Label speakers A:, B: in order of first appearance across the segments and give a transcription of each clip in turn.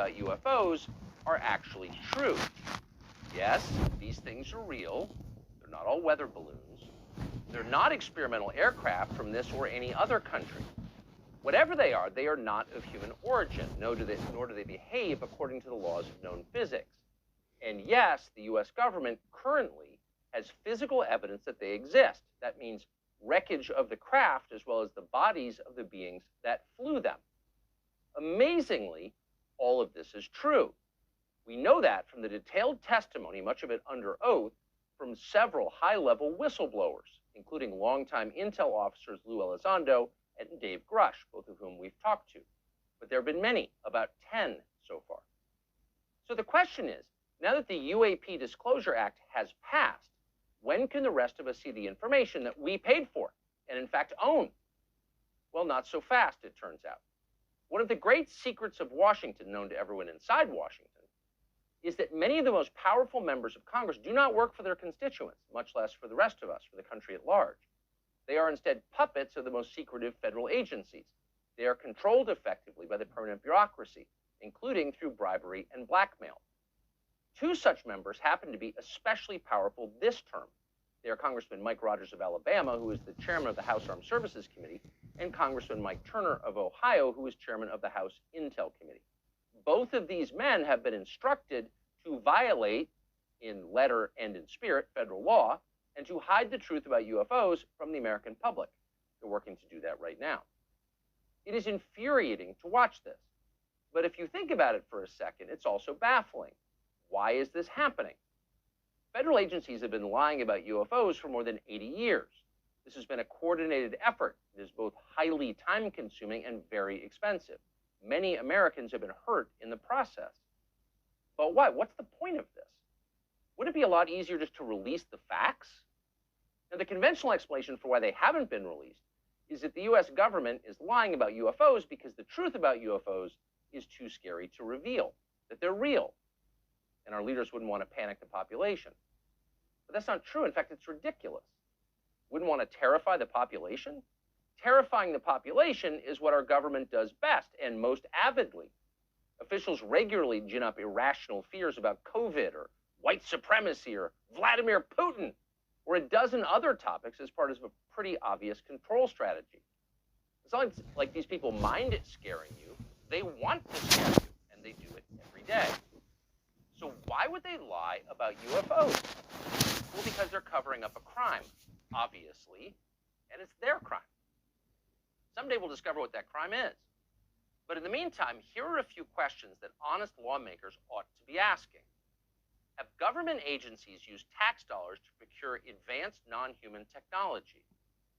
A: about UFOs are actually true. Yes, these things are real. They're not all weather balloons. They're not experimental aircraft from this or any other country. Whatever they are not of human origin, nor do they behave according to the laws of known physics. And yes, the US government currently has physical evidence that they exist. That means wreckage of the craft as well as the bodies of the beings that flew them. Amazingly, all of this is true. We know that from the detailed testimony, much of it under oath, from several high-level whistleblowers, including longtime intel officers Lou Elizondo and Dave Grush, both of whom we've talked to. But there have been many, about 10 so far. So the question is, now that the UAP Disclosure Act has passed, when can the rest of us see the information that we paid for and in fact own? Well, not so fast, it turns out. One of the great secrets of Washington, known to everyone inside Washington, is that many of the most powerful members of Congress do not work for their constituents, much less for the rest of us, for the country at large. They are instead puppets of the most secretive federal agencies. They are controlled effectively by the permanent bureaucracy, including through bribery and blackmail. Two such members happen to be especially powerful this term. They are Congressman Mike Rogers of Alabama, who is the chairman of the House Armed Services Committee, and Congressman Mike Turner of Ohio, who is chairman of the House Intel Committee. Both of these men have been instructed to violate, in letter and in spirit, federal law, and to hide the truth about UFOs from the American public. They're working to do that right now. It is infuriating to watch this. But if you think about it for a second, it's also baffling. Why is this happening? Federal agencies have been lying about UFOs for more than 80 years. This has been a coordinated effort. It is both highly time-consuming and very expensive. Many Americans have been hurt in the process. But why? What's the point of this? Wouldn't it be a lot easier just to release the facts? Now, the conventional explanation for why they haven't been released is that the US government is lying about UFOs because the truth about UFOs is too scary to reveal, that they're real. And our leaders wouldn't want to panic the population. But that's not true. In fact, it's ridiculous. Wouldn't want to terrify the population? Terrifying the population is what our government does best and most avidly. Officials regularly gin up irrational fears about COVID or white supremacy or Vladimir Putin or a dozen other topics as part of a pretty obvious control strategy. It's not like these people mind it scaring you. They want to scare you, and they do it every day. So why would they lie about UFOs? Well, because they're covering up a crime, obviously, and it's their crime. Someday we'll discover what that crime is. But in the meantime, here are a few questions that honest lawmakers ought to be asking. Have government agencies used tax dollars to procure advanced non-human technology?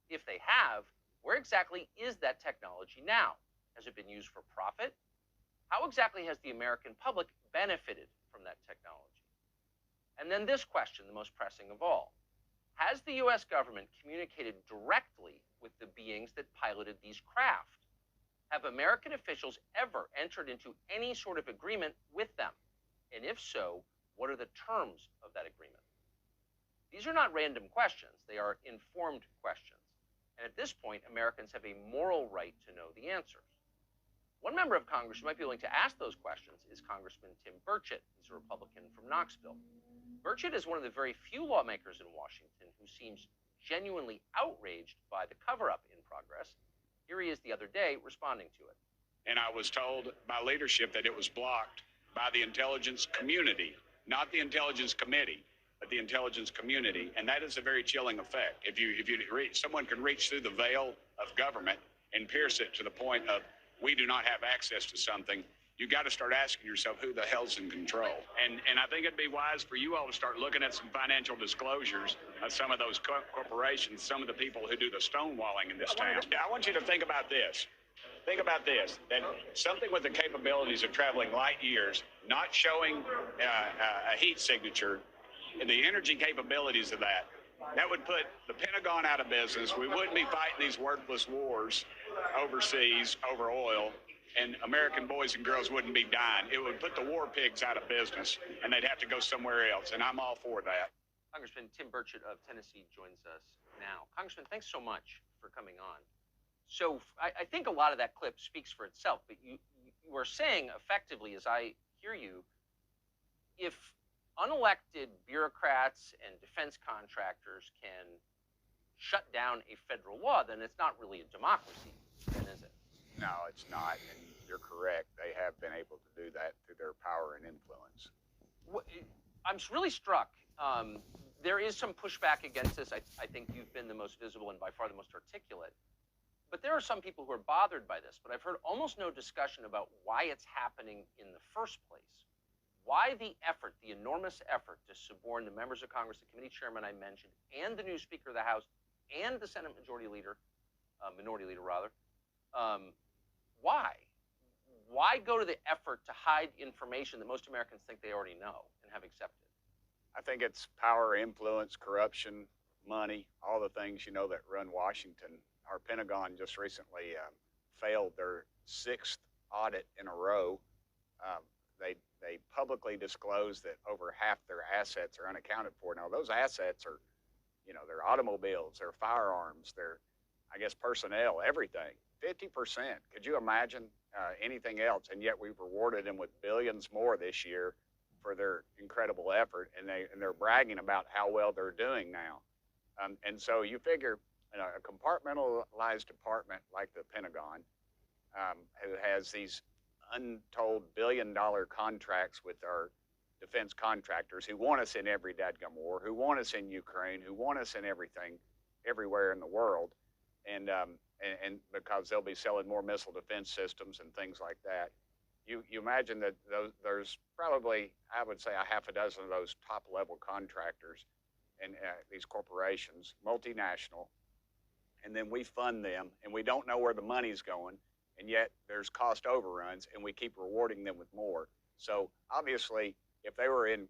A: If they have, where exactly is that technology now? Has it been used for profit? How exactly has the American public benefited from that technology? And then this question, the most pressing of all. Has the US government communicated directly with the beings that piloted these craft? Have American officials ever entered into any sort of agreement with them? And if so, what are the terms of that agreement? These are not random questions. They are informed questions. And at this point, Americans have a moral right to know the answers. One member of Congress who might be willing to ask those questions is Congressman Tim Burchett. He's a Republican from Knoxville. Burchett is one of the very few lawmakers in Washington who seems genuinely outraged by the cover-up in progress. Here he is the other day responding to it.
B: And I was told by leadership that it was blocked by the intelligence community, not the intelligence committee, but the intelligence community. And that is a very chilling effect. If someone can reach through the veil of government and pierce it to the point of we do not have access to something, you got to start asking yourself who the hell's in control. And I think it'd be wise for you all to start looking at some financial disclosures of some of those corporations, some of the people who do the stonewalling in this town. I want you to think about this. Think about this, that something with the capabilities of traveling light years, not showing a heat signature, and the energy capabilities of that would put the Pentagon out of business. We wouldn't be fighting these worthless wars overseas over oil, and American boys and girls wouldn't be dying. It would put the war pigs out of business, and they'd have to go somewhere else, and I'm all for that.
A: Congressman Tim Burchett of Tennessee joins us now. Congressman, thanks so much for coming on. So I think a lot of that clip speaks for itself, but we're saying effectively, as I hear you, if unelected bureaucrats and defense contractors can shut down a federal law, then it's not really a democracy, then is it?
B: No, it's not, and you're correct. They have been able to do that through their power and influence.
A: I'm really struck. There is some pushback against this. I think you've been the most visible and by far the most articulate. But there are some people who are bothered by this. But I've heard almost no discussion about why it's happening in the first place. Why the effort, the enormous effort to suborn the members of Congress, the committee chairman I mentioned, and the new Speaker of the House, and the Senate Minority Leader, why? Why go to the effort to hide information that most Americans think they already know and have accepted?
B: I think it's power, influence, corruption, money, all the things, you know, that run Washington. Our Pentagon just recently failed their 6th audit in a row. They publicly disclosed that over half their assets are unaccounted for. Now, those assets are, you know, their automobiles, their firearms, their, I guess, personnel, everything. 50%. Could you imagine anything else? And yet we've rewarded them with billions more this year for their incredible effort, and they're bragging about how well they're doing now. And so you figure, you know, a compartmentalized department like the Pentagon, who has these untold billion-dollar contracts with our defense contractors who want us in every dadgum war, who want us in Ukraine, who want us in everything, everywhere in the world, and because they'll be selling more missile defense systems and things like that. You imagine that there's probably, I would say, a half a dozen of those top-level contractors and these corporations, multinational, and then we fund them, and we don't know where the money's going, and yet there's cost overruns, and we keep rewarding them with more. So obviously, if they were in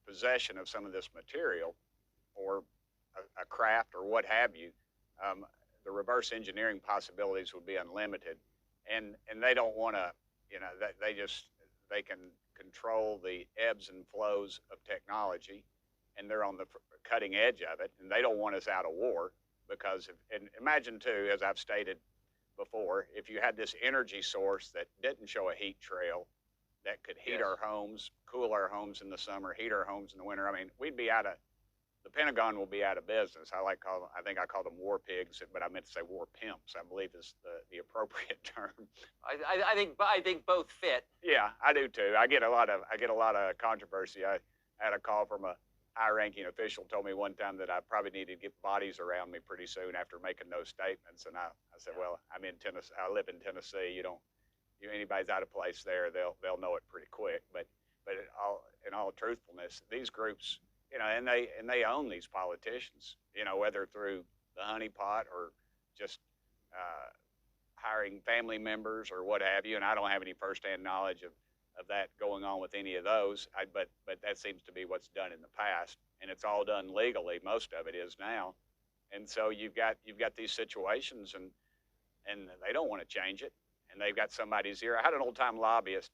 B: possession of some of this material or a craft or what have you, the reverse engineering possibilities would be unlimited. And they don't want to, you know, they can control the ebbs and flows of technology, and they're on the cutting edge of it, and they don't want us out of war because, and imagine too, as I've stated before, if you had this energy source that didn't show a heat trail that could heat our homes, cool our homes in the summer, heat our homes in the winter, I mean, we'd be out of, the Pentagon will be out of business. I think I called them war pigs, but I meant to say war pimps, I believe is the appropriate term.
A: I think both fit.
B: Yeah, I do too. I get a lot of controversy. I had a call from a high-ranking official told me one time that I probably needed to get bodies around me pretty soon after making those statements. And I said, well, I'm in Tennessee. I live in Tennessee. Anybody's out of place there, they'll know it pretty quick. But in all truthfulness, these groups, you know, and they own these politicians, you know, whether through the honeypot or just hiring family members or what have you. And I don't have any firsthand knowledge of that going on with any of those, but that seems to be what's done in the past, and it's all done legally. Most of it is now, and so you've got these situations, and they don't want to change it, and they've got somebody's ear. I had an old-time lobbyist.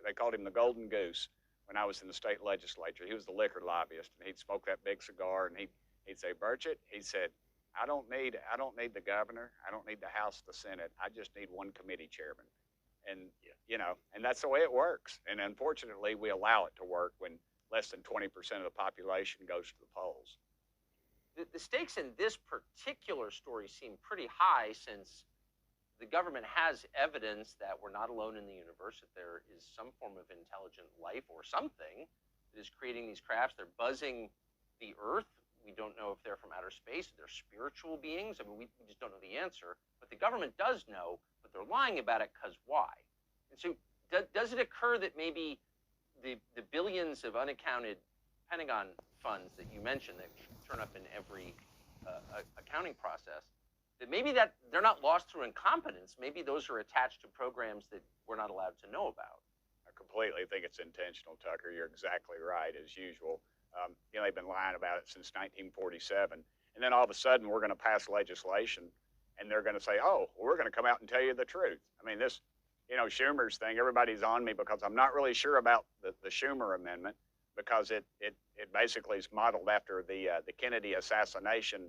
B: They called him the Golden Goose when I was in the state legislature. He was the liquor lobbyist, and he'd smoke that big cigar, and he'd say, Burchett, he said, I don't need the governor, I don't need the House, the Senate, I just need one committee chairman. And, you know, and that's the way it works. And unfortunately, we allow it to work when less than 20% of the population goes to the polls.
A: The stakes in this particular story seem pretty high, since the government has evidence that we're not alone in the universe, that there is some form of intelligent life or something that is creating these crafts. They're buzzing the Earth. We don't know if they're from outer space. They're spiritual beings. I mean, we just don't know the answer. But the government does know, but they're lying about it because why? And so does it occur that maybe the billions of unaccounted Pentagon funds that you mentioned that turn up in every accounting process, that maybe that they're not lost through incompetence? Maybe those are attached to programs that we're not allowed to know about.
B: I completely think it's intentional, Tucker. You're exactly right, as usual. You know, they've been lying about it since 1947. And then all of a sudden, we're going to pass legislation, and they're going to say, oh, well, we're going to come out and tell you the truth. I mean, this, you know, Schumer's thing, everybody's on me because I'm not really sure about the Schumer amendment, because it basically is modeled after the Kennedy assassination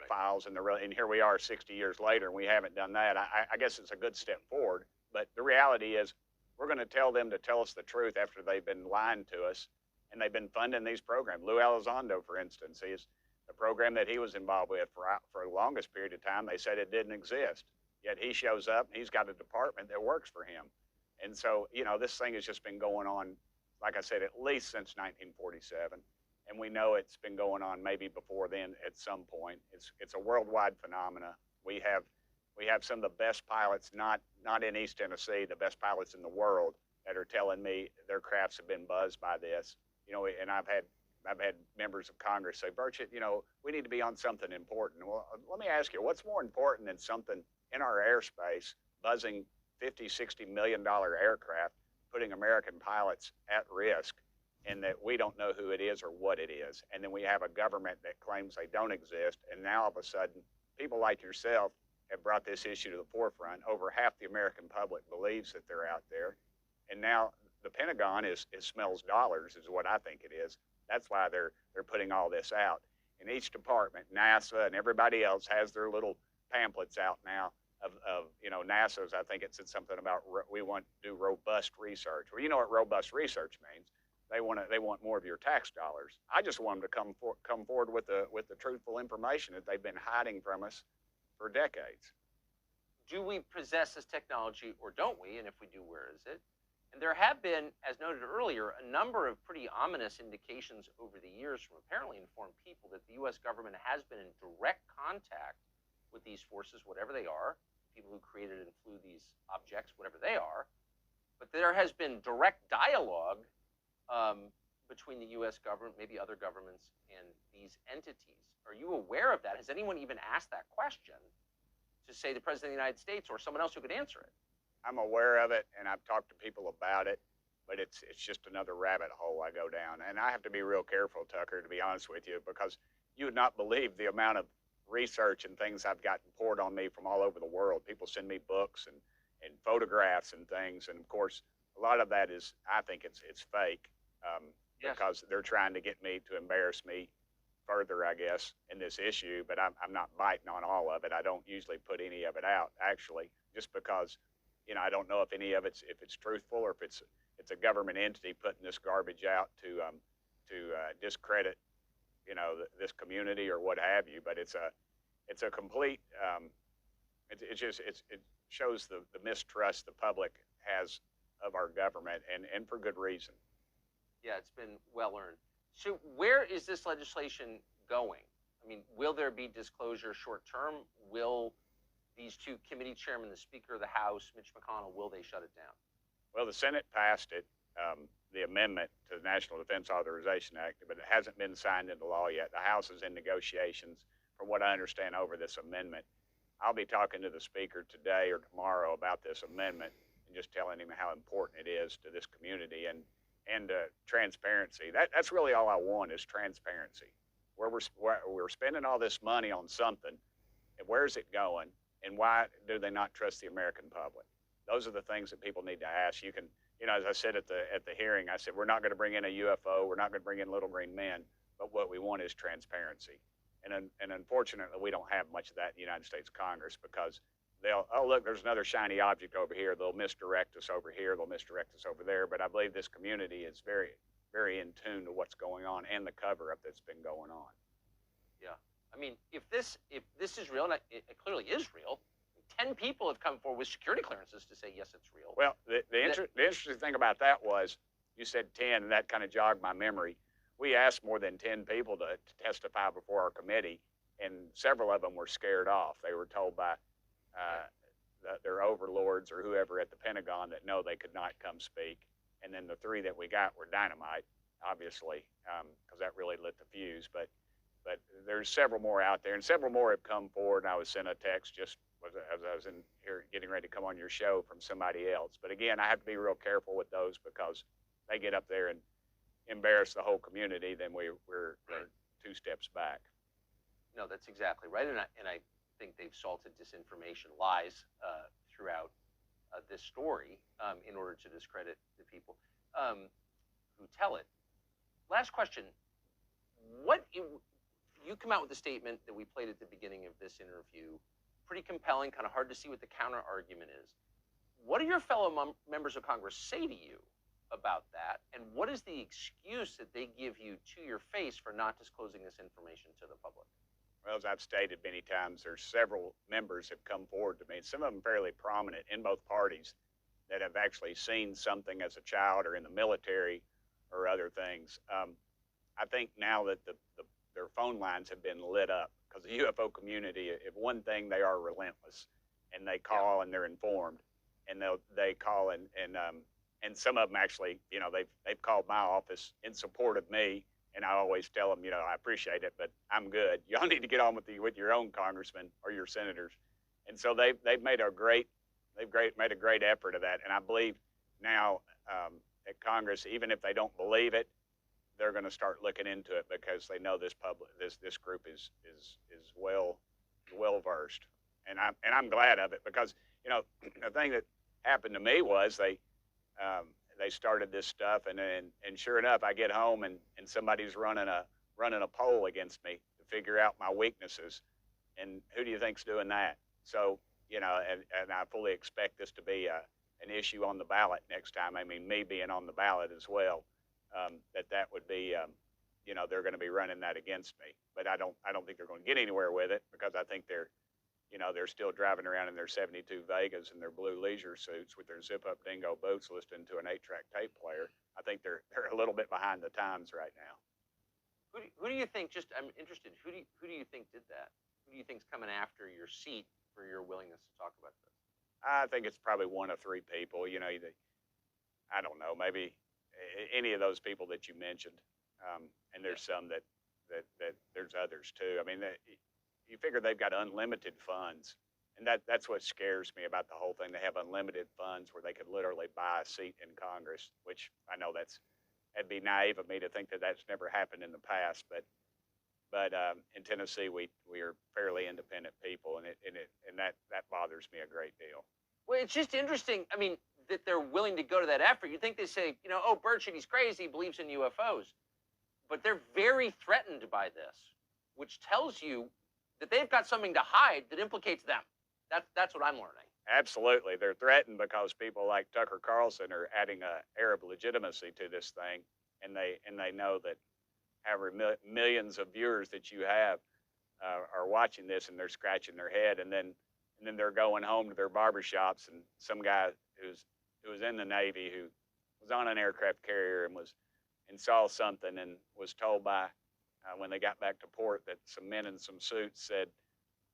B: files. And here we are 60 years later, and we haven't done that. I guess it's a good step forward, But the reality is, we're going to tell them to tell us the truth after they've been lying to us, and they've been funding these programs. Lou Elizondo, for instance, is the program that he was involved with for the longest period of time. They said it didn't exist, yet he shows up and he's got a department that works for him. And so, you know, this thing has just been going on, like I said, at least since 1947. And we know it's been going on maybe before then at some point. It's a worldwide phenomena. We have some of the best pilots, not in East Tennessee, the best pilots in the world, that are telling me their crafts have been buzzed by this. You know, and I've had members of Congress say, Burchett, you know, we need to be on something important. Well, let me ask you, what's more important than something in our airspace buzzing $50-60 million aircraft, putting American pilots at risk, and that we don't know who it is or what it is? And then we have a government that claims they don't exist, and now all of a sudden, people like yourself have brought this issue to the forefront. Over half the American public believes that they're out there, and now the Pentagon smells dollars, is what I think it is. That's why they're putting all this out. And each department, NASA and everybody else, has their little pamphlets out now of you know, NASA's, I think it said something about we want to do robust research. Well, you know what robust research means. They want more of your tax dollars. I just want them to come forward with the truthful information that they've been hiding from us for decades.
A: Do we possess this technology or don't we? And if we do, where is it? And there have been, as noted earlier, a number of pretty ominous indications over the years from apparently informed people that the U.S. government has been in direct contact with these forces, whatever they are, people who created and flew these objects, whatever they are. But there has been direct dialogue between the U.S. government, maybe other governments, and these entities. Are you aware of that? Has anyone even asked that question to, say, the President of the United States or someone else who could answer it?
B: I'm aware of it, and I've talked to people about it, but it's just another rabbit hole I go down. And I have to be real careful, Tucker, to be honest with you, because you would not believe the amount of research and things I've gotten poured on me from all over the world. People send me books and photographs and things, and of course, a lot of that is, I think it's fake,
A: yes,
B: because they're trying to get me to embarrass me further, I guess, in this issue. But I'm not biting on all of it. I don't usually put any of it out, actually, just because, you know, I don't know if any of it's truthful, or if it's a government entity putting this garbage out to discredit, you know, this community or what have you. But it's a complete it shows the mistrust the public has of our government, and for good reason.
A: Yeah, it's been well earned. So where is this legislation going? I mean, will there be disclosure short term? Will these two committee chairmen, the Speaker of the House, Mitch McConnell, will they shut it down?
B: Well, the Senate passed it, the amendment to the National Defense Authorization Act, but it hasn't been signed into law yet. The House is in negotiations, from what I understand, over this amendment. I'll be talking to the Speaker today or tomorrow about this amendment and just telling him how important it is to this community and transparency. That's really all I want, is transparency. Where we're spending all this money on something, and where's it going? And why do they not trust the American public? Those are the things that people need to ask. You can, you know, as I said at the hearing, I said, we're not going to bring in a UFO. We're not going to bring in little green men. But what we want is transparency. And unfortunately, we don't have much of that in the United States Congress, because they'll, oh, look, there's another shiny object over here. They'll misdirect us over here. They'll misdirect us over there. But I believe this community is very, very in tune to what's going on and the cover-up that's been going on.
A: Yeah. I mean, if this is real, and it clearly is real, 10 people have come forward with security clearances to say, yes, it's real.
B: Well, the interesting thing about that was, you said 10, and that kind of jogged my memory. We asked more than 10 people to testify before our committee, and several of them were scared off. They were told by their overlords or whoever at the Pentagon that no, they could not come speak. And then the 3 that we got were dynamite, obviously, because that really lit the fuse. But there's several more out there, and several more have come forward. And I was sent a text just as I was in here getting ready to come on your show from somebody else. But again, I have to be real careful with those, because they get up there and embarrass the whole community, then we're 2 steps back.
A: No, that's exactly right. And I think they've salted disinformation, lies throughout this story in order to discredit the people who tell it. Last question. You come out with a statement that we played at the beginning of this interview, pretty compelling, kind of hard to see what the counter argument is. What do your fellow members of Congress say to you about that? And what is the excuse that they give you to your face for not disclosing this information to the public?
B: Well, as I've stated many times, there's several members have come forward to me, some of them fairly prominent in both parties, that have actually seen something as a child or in the military or other things. I think now that their phone lines have been lit up, because the UFO community, if one thing, they are relentless, and they call and they're informed, and they call and some of them actually, you know, they've called my office in support of me. And I always tell them, you know, I appreciate it, but I'm good. Y'all need to get on with your own congressmen or your senators. And so they've made a great effort of that. And I believe now at Congress, even if they don't believe it, they're going to start looking into it, because they know this group is well versed. And I'm glad of it, because, you know, the thing that happened to me was they started this stuff, and sure enough, I get home and somebody's running a poll against me to figure out my weaknesses. And who do you think's doing that? So, you know, and I fully expect this to be an issue on the ballot next time. I mean, me being on the ballot as well, that would be, you know, they're going to be running that against me. But I don't think they're going to get anywhere with it, because I think they're still driving around in their 72 Vegas and their blue leisure suits with their zip-up dingo boots, listening to an 8-track tape player. I think they're a little bit behind the times right now.
A: Who do you think? Just I'm interested. Who do you think did that? Who do you think's coming after your seat for your willingness to talk about this?
B: I think it's probably one of three people. You know, I don't know, maybe any of those people that you mentioned, and there's some that there's others too. I mean, you figure they've got unlimited funds, and that's what scares me about the whole thing. They have unlimited funds where they could literally buy a seat in Congress, which I know that'd be naive of me to think that that's never happened in the past, but in Tennessee we are fairly independent people, and that bothers me a great deal.
A: Well, it's just interesting. I mean, that they're willing to go to that effort. You'd think they say, you know, oh, Burchett, he's crazy, he believes in UFOs, but they're very threatened by this, which tells you that they've got something to hide that implicates them. That's what I'm learning.
B: Absolutely. They're threatened because people like Tucker Carlson are adding a air of legitimacy to this thing, and they know that however millions of viewers that you have are watching this, and they're scratching their head, and then they're going home to their barbershops, and some guy who was in the Navy, who was on an aircraft carrier and saw something, and was told by when they got back to port that some men in some suits said,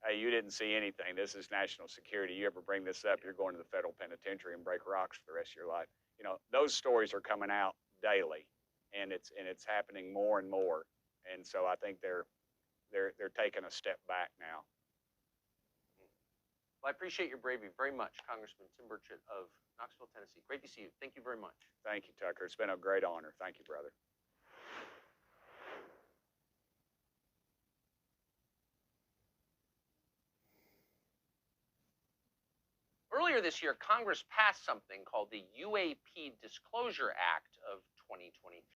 B: hey, you didn't see anything. This is national security. You ever bring this up, you're going to the federal penitentiary and break rocks for the rest of your life. You know, those stories are coming out daily, and it's happening more and more. And so I think they're taking a step back now.
A: Well, I appreciate your bravery very much, Congressman Tim Burchett of Knoxville, Tennessee. Great to see you. Thank you very much.
B: Thank you, Tucker. It's been a great honor. Thank you, brother.
A: Earlier this year, Congress passed something called the UAP Disclosure Act of 2023.